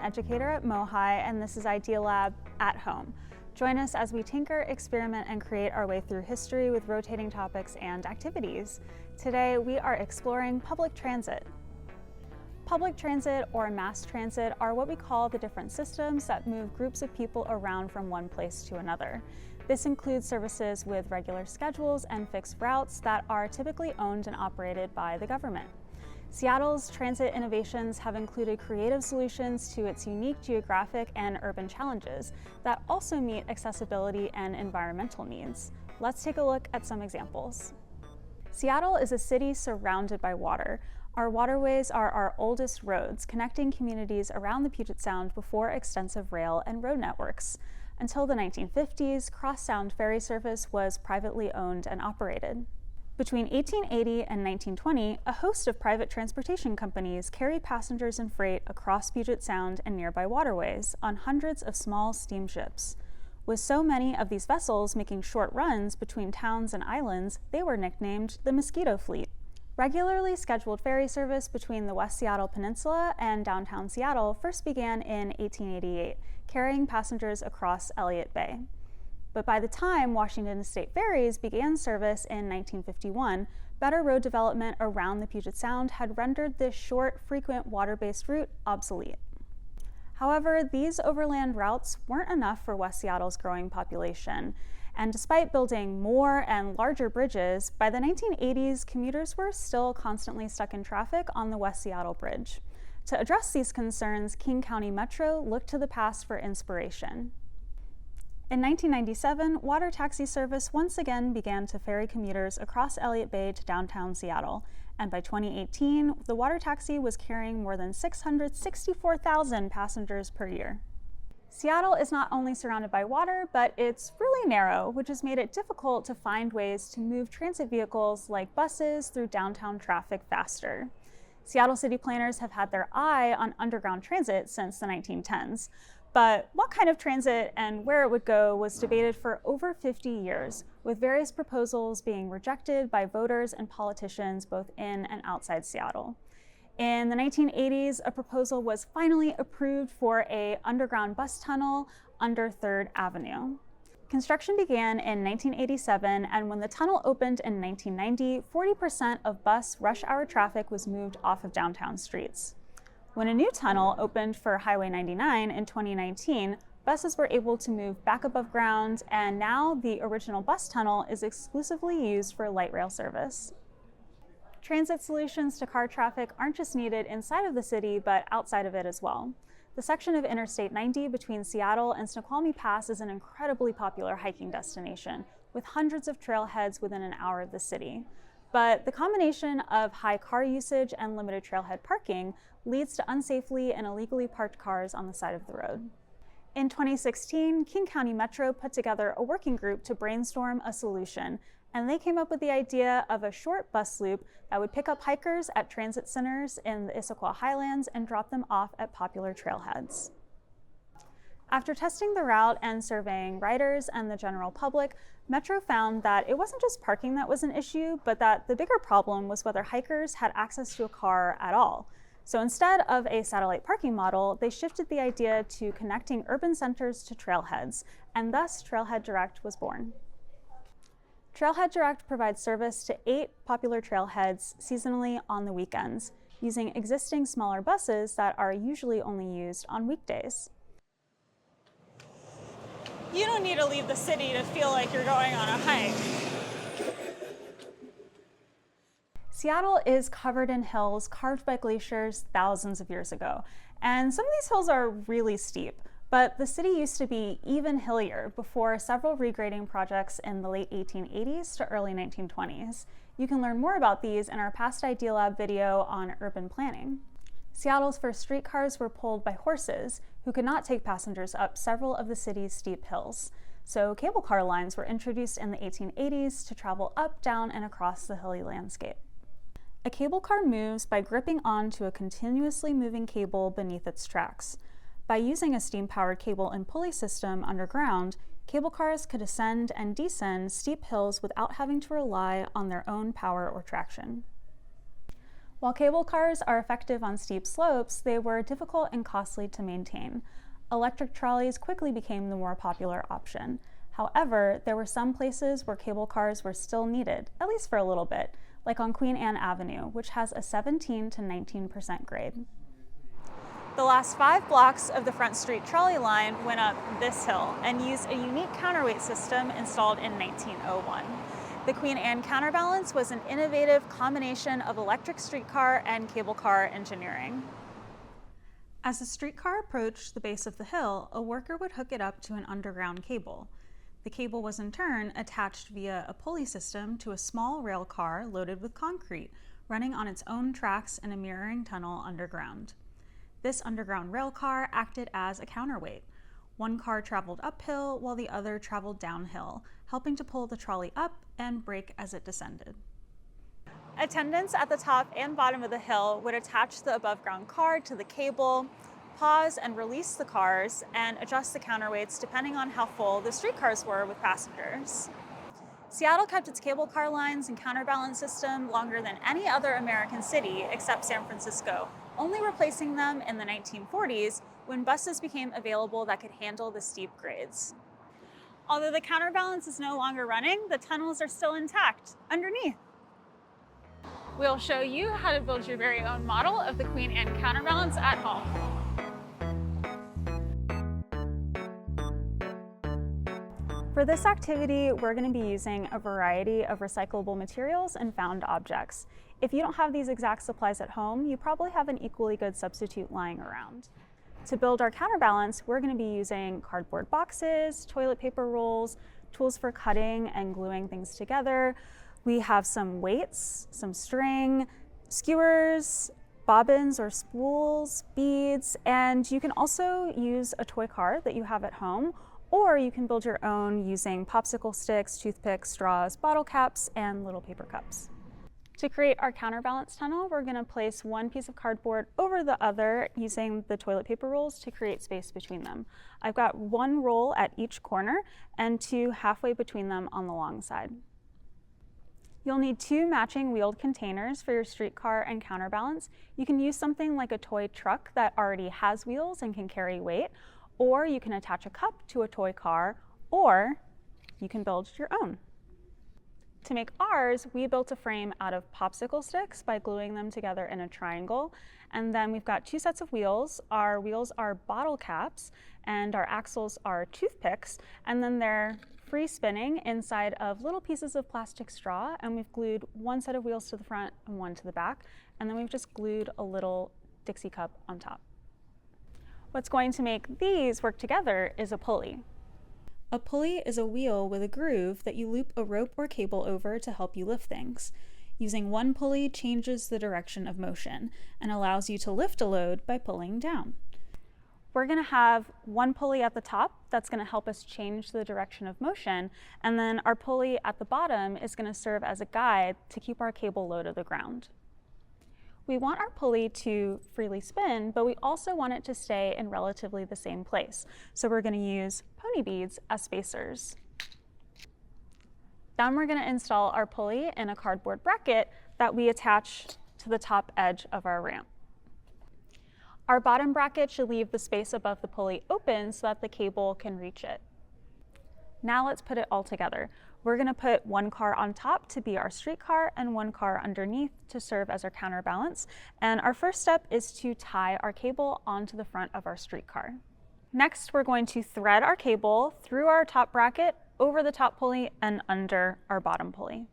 educator at MOHAI, and this is Idea Lab at Home. Join us as we tinker, experiment, and create our way through history with rotating topics and activities. Today, we are exploring public transit. Public transit or mass transit are what we call the different systems that move groups of people around from one place to another. This includes services with regular schedules and fixed routes that are typically owned and operated by the government. Seattle's transit innovations have included creative solutions to its unique geographic and urban challenges that also meet accessibility and environmental needs. Let's take a look at some examples. Seattle is a city surrounded by water. Our waterways are our oldest roads, connecting communities around the Puget Sound before extensive rail and road networks. Until the 1950s, cross-sound ferry service was privately owned and operated. Between 1880 and 1920, a host of private transportation companies carried passengers and freight across Puget Sound and nearby waterways on hundreds of small steamships. With so many of these vessels making short runs between towns and islands, they were nicknamed the Mosquito Fleet. Regularly scheduled ferry service between the West Seattle Peninsula and downtown Seattle first began in 1888, carrying passengers across Elliott Bay. But by the time Washington State Ferries began service in 1951, better road development around the Puget Sound had rendered this short, frequent water-based route obsolete. However, these overland routes weren't enough for West Seattle's growing population. And despite building more and larger bridges, by the 1980s, commuters were still constantly stuck in traffic on the West Seattle Bridge. To address these concerns, King County Metro looked to the past for inspiration. In 1997, water taxi service once again began to ferry commuters across Elliott Bay to downtown Seattle, and by 2018, the water taxi was carrying more than 664,000 passengers per year. Seattle is not only surrounded by water, but it's really narrow, which has made it difficult to find ways to move transit vehicles like buses through downtown traffic faster. Seattle city planners have had their eye on underground transit since the 1910s. But what kind of transit and where it would go was debated for over 50 years, with various proposals being rejected by voters and politicians both in and outside Seattle. In the 1980s, a proposal was finally approved for an underground bus tunnel under 3rd Avenue. Construction began in 1987, and when the tunnel opened in 1990, 40% of bus rush hour traffic was moved off of downtown streets. When a new tunnel opened for Highway 99 in 2019, buses were able to move back above ground, and now the original bus tunnel is exclusively used for light rail service. Transit solutions to car traffic aren't just needed inside of the city, but outside of it as well. The section of Interstate 90 between Seattle and Snoqualmie Pass is an incredibly popular hiking destination, with hundreds of trailheads within an hour of the city. But the combination of high car usage and limited trailhead parking leads to unsafely and illegally parked cars on the side of the road. In 2016, King County Metro put together a working group to brainstorm a solution, and they came up with the idea of a short bus loop that would pick up hikers at transit centers in the Issaquah Highlands and drop them off at popular trailheads. After testing the route and surveying riders and the general public, Metro found that it wasn't just parking that was an issue, but that the bigger problem was whether hikers had access to a car at all. So instead of a satellite parking model, they shifted the idea to connecting urban centers to trailheads, and thus Trailhead Direct was born. Trailhead Direct provides service to 8 popular trailheads seasonally on the weekends, using existing smaller buses that are usually only used on weekdays. You don't need to leave the city to feel like you're going on a hike. Seattle is covered in hills carved by glaciers thousands of years ago, and some of these hills are really steep. But the city used to be even hillier before several regrading projects in the late 1880s to early 1920s. You can learn more about these in our past Idea Lab video on urban planning. Seattle's first streetcars were pulled by horses who could not take passengers up several of the city's steep hills. So cable car lines were introduced in the 1880s to travel up, down, and across the hilly landscape. A cable car moves by gripping onto a continuously moving cable beneath its tracks. By using a steam-powered cable and pulley system underground, cable cars could ascend and descend steep hills without having to rely on their own power or traction. While cable cars are effective on steep slopes, they were difficult and costly to maintain. Electric trolleys quickly became the more popular option. However, there were some places where cable cars were still needed, at least for a little bit, like on Queen Anne Avenue, which has a 17 to 19% grade. The last 5 blocks of the Front Street trolley line went up this hill and used a unique counterweight system installed in 1901. The Queen Anne counterbalance was an innovative combination of electric streetcar and cable car engineering. As the streetcar approached the base of the hill, a worker would hook it up to an underground cable. The cable was in turn attached via a pulley system to a small rail car loaded with concrete, running on its own tracks in a mirroring tunnel underground. This underground rail car acted as a counterweight. One car traveled uphill while the other traveled downhill, helping to pull the trolley up and brake as it descended. Attendants at the top and bottom of the hill would attach the above-ground car to the cable, pause and release the cars, and adjust the counterweights depending on how full the streetcars were with passengers. Seattle kept its cable car lines and counterbalance system longer than any other American city except San Francisco, only replacing them in the 1940s when buses became available that could handle the steep grades. Although the counterbalance is no longer running, the tunnels are still intact underneath. We'll show you how to build your very own model of the Queen Anne counterbalance at home. For this activity, we're going to be using a variety of recyclable materials and found objects. If you don't have these exact supplies at home, you probably have an equally good substitute lying around. To build our counterbalance, we're going to be using cardboard boxes, toilet paper rolls, tools for cutting and gluing things together. We have some weights, some string, skewers, bobbins or spools, beads, and you can also use a toy car that you have at home, or you can build your own using popsicle sticks, toothpicks, straws, bottle caps, and little paper cups. To create our counterbalance tunnel, we're going to place one piece of cardboard over the other using the toilet paper rolls to create space between them. I've got one roll at each corner and 2 halfway between them on the long side. You'll need 2 matching wheeled containers for your streetcar and counterbalance. You can use something like a toy truck that already has wheels and can carry weight, or you can attach a cup to a toy car, or you can build your own. To make ours, we built a frame out of popsicle sticks by gluing them together in a triangle. And then we've got 2 sets of wheels. Our wheels are bottle caps and our axles are toothpicks. And then they're free spinning inside of little pieces of plastic straw. And we've glued 1 set of wheels to the front and 1 to the back. And then we've just glued a little Dixie cup on top. What's going to make these work together is a pulley. A pulley is a wheel with a groove that you loop a rope or cable over to help you lift things. Using one pulley changes the direction of motion and allows you to lift a load by pulling down. We're going to have one pulley at the top that's going to help us change the direction of motion, and then our pulley at the bottom is going to serve as a guide to keep our cable low to the ground. We want our pulley to freely spin, but we also want it to stay in relatively the same place. So we're going to use pony beads as spacers. Then we're going to install our pulley in a cardboard bracket that we attach to the top edge of our ramp. Our bottom bracket should leave the space above the pulley open so that the cable can reach it. Now let's put it all together. We're going to put 1 car on top to be our streetcar and 1 car underneath to serve as our counterbalance. And our first step is to tie our cable onto the front of our streetcar. Next, we're going to thread our cable through our top bracket, over the top pulley, and under our bottom pulley.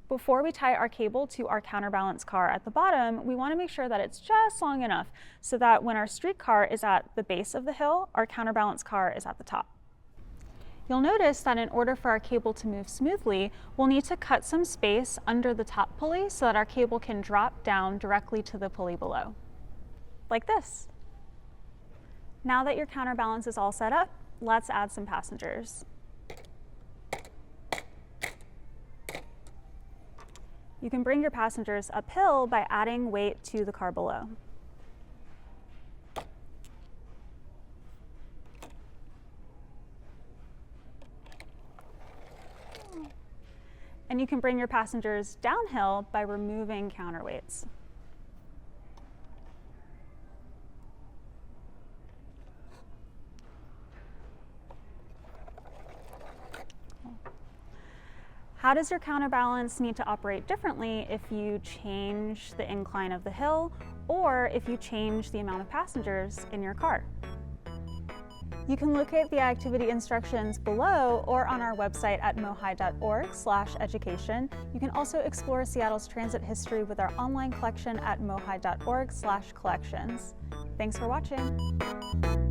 Before we tie our cable to our counterbalance car at the bottom, we want to make sure that it's just long enough so that when our streetcar is at the base of the hill, our counterbalance car is at the top. You'll notice that in order for our cable to move smoothly, we'll need to cut some space under the top pulley so that our cable can drop down directly to the pulley below, like this. Now that your counterbalance is all set up, let's add some passengers. You can bring your passengers uphill by adding weight to the car below. And you can bring your passengers downhill by removing counterweights. How does your counterbalance need to operate differently if you change the incline of the hill or if you change the amount of passengers in your car? You can locate the activity instructions below or on our website at mohai.org/education. You can also explore Seattle's transit history with our online collection at mohai.org/collections. Thanks for watching.